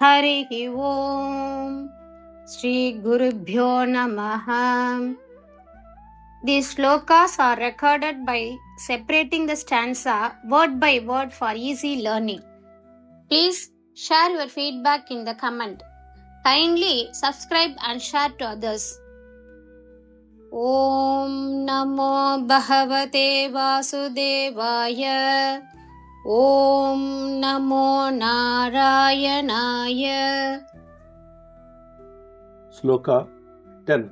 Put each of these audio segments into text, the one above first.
हरिः ओम् श्रीगुरुभ्यो नमः. These slokas are recorded by separating the stanza word by word for easy learning. Please share your feedback in the comment. Kindly subscribe and share to others. Om Namo Bhagavate Vasudevaya. Om Namo Narayanaya. Sloka 10.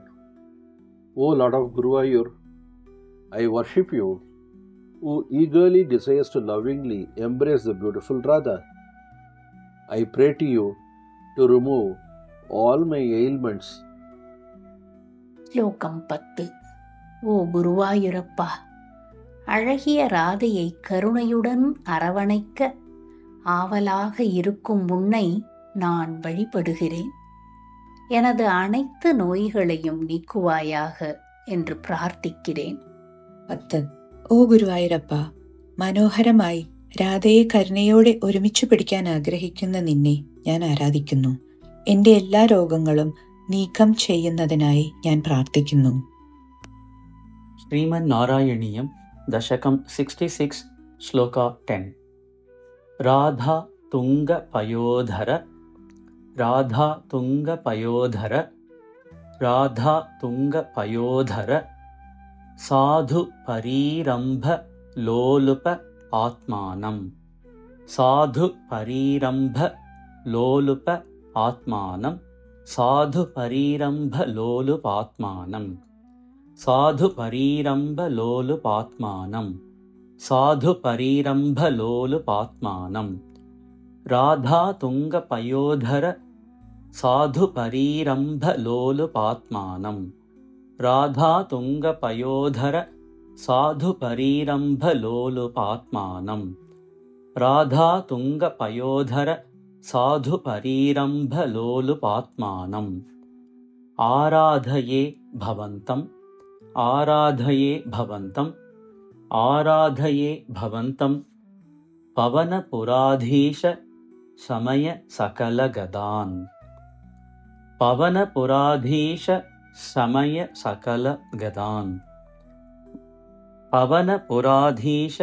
O Lord of Guruvayur, I worship you, who eagerly desires to lovingly embrace the beautiful Radha. I pray to you to remove all my ailments. ஸ்லோகம் 10. ஓ குருவாயூரப்பா, அழகிய ராதையை கருணையுடன் அரவணைக்க ஆவலாக இருக்கும் உன்னை நான் வழிபடுகிறேன். எனது அனைத்து நோய்களையும் നീക്കുവാயாக என்று പ്രാർത്ഥിக்கிறேൻ. 10. ഓ ഗുരുവായൂരപ്പ, മനോഹരമായി രാധയെ കരുണയോടെ ഒരുമിച്ച് പിടിക്കാൻ ആഗ്രഹിക്കുന്ന നിന്നെ ഞാൻ ആരാധിക്കുന്നു. എൻ്റെ എല്ലാ രോഗങ്ങളും നീക്കം ചെയ്യുന്നതിനായി ഞാൻ പ്രാർത്ഥിക്കുന്നു. ಶ್ರೀಮನ್ ನಾರಾಯಣೀಯಂ ದಶಕಂ 66 ಶ್ಲೋಕ 10. ರಾಧಾ ತುಂಗ ಪಯೋಧರ ರಾಧಾ ತುಂಗ ಪಯೋಧರ ರಾಧಾ ತುಂಗ ಪಯೋಧರ ಸಾಧು ಪರೀರಂಭ ಲೋಲುಪ ಆತ್ಮಾನಂ ಸಾಧು ಪರೀರಂಭ ಲೋಲುಪ ಆತ್ಮಾನಂ ಸಾಧು ಪರೀರಂಭ ಲೋಲುಪಾತ್ಮಾನಂ ಸಾಧು ಪರೀರಂಭ ಲೋಲುಪಾತ್ಮಾನಂ ಸಾಧು ಪರೀರಂಭ ಲೋಲುಪಾತ್ಮಾನಂ ರಾಧಾ ತುಂಗ ಪಯೋಧರ ಸಾಧು ಪರೀರಂಭ ಲೋಲುಪಾತ್ಮಾನಂ ರಾಧಾ ತುಂಗ ಪಯೋಧರ ಸಾಧು ಪರೀರಂಭ ಲೋಲುಪಾತ್ಮಾನಂ ರಾಧಾ ತುಂಗ ಪಯೋಧರ ಸಾಧು ಪರೀರಂಭ ಲೋಲುಪಾತ್ಮಾನಂ ಆರಾಧಯೇ ಭವಂತಂ ಆರಾಧಯೇ ಭವಂತಂ ಆರಾಧಯೇ ಭವಂತಂ ಪವನಪುರಾಧೀಶ ಸಮಯ ಸಕಲ ಗದಾನ್ ಪವನಪುರಾಧೀಶ ಸಮಯ ಸಕಲ ಗದಾನ್ ಪವನಪುರಾಧೀಶ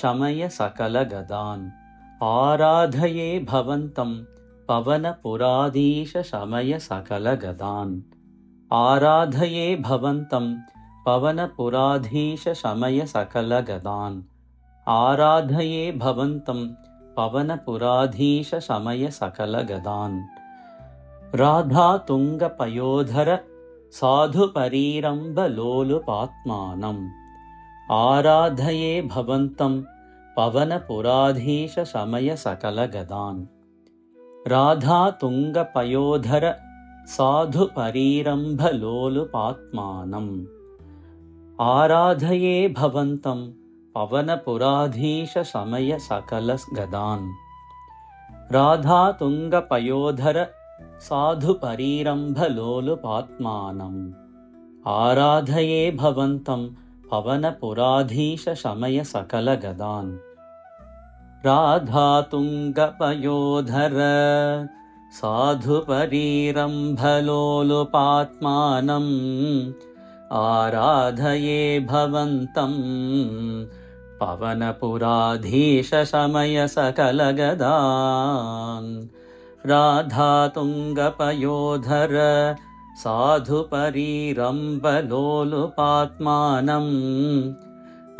ಸಮಯ ಸಕಲ ಗದಾನ್ ಆರಾಧಯೇ ಭವಂತಂ ಪವನಪುರಾಧೀಶ ಸಮಯ ಸಕಲ ಗದಾನ್ ಆರಾಧಯೇ ಭವಂತಂ ಪವನಪುರಾಧೀಶ ಸಮಯ ಸಕಲ ಗದಾನ್ ಆರಾಧಯೇ ಭವಂತಂ ಪವನಪುರಾಧೀಶ ಸಮಯ ಸಕಲ ಗದಾನ್ ರಾಧಾ ತುಂಗ ಪಯೋಧರ ಸಾಧು ಪರೀರಂಭ ಲೋಲುಪಾತ್ಮಾನಂ ಆರಾಧಯೇ ಭವಂತಂ ಪವನಪುರಾಧೀಶ ಸಮಯ ಸಕಲ ಗದಾನ್ ರಾಧಾ ತುಂಗ ಪಯೋಧರ ಸಾಧು ಪರೀರಂಭ ಲೋಲುಪಾತ್ಮಾನಂ ಆರಾಧಯೇ ಭವಂತಂ ಪವನಪುರಾಧೀಶ ಸಮಯ ಸಕಲ ಗದಾನ್ ರಾಧಾ ತುಂಗ ಪಯೋಧರ ಸಾಧು ಪರೀರಂಭ ಲೋಲುಪಾತ್ಮಾನಂ ಆರಾಧಯೇ ಭವಂತಂ ಪವನಪುರಾಧೀಶ ಸಮಯ ಸಕಲ ಗದಾನ್ ರಾಧಾ ತುಂಗ ಪಯೋಧರ ಸಾಧು ಪರೀರಂಭ ಲೋಲುಪಾತ್ಮಾನಂ ಆರಾಧಯೇ ಭವಂತಂ ಪವನಪುರಾಧೀಶ ಸಮಯ ಸಕಲ ಗದಾನ್ ರಾಧಾ ತುಂಗ ಪಯೋಧರ ಸಾಧು ಪರೀರಂಭ ಲೋಲುಪಾತ್ಮಾನಂ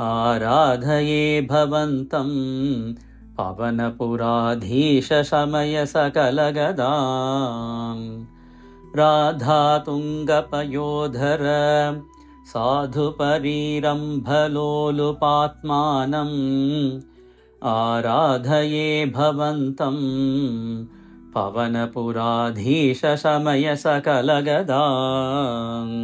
ಆರಾಧಯೇ ಭವಂತಂ ಪವನಪುರಾಧೀಶ ಸಮಯ ಸಕಲ ಗದಾನ್ ರಾಧಾ ತುಂಗ ಪಯೋಧರ ಸಾಧು ಪರೀರಂಭ ಲೋಲುಪಾತ್ಮಾನಂ ಆರಾಧಯೇ ಭವಂತಂ ಪವನಪುರಾಧೀಶ ಸಮಯ ಸಕಲ ಗದಾನ್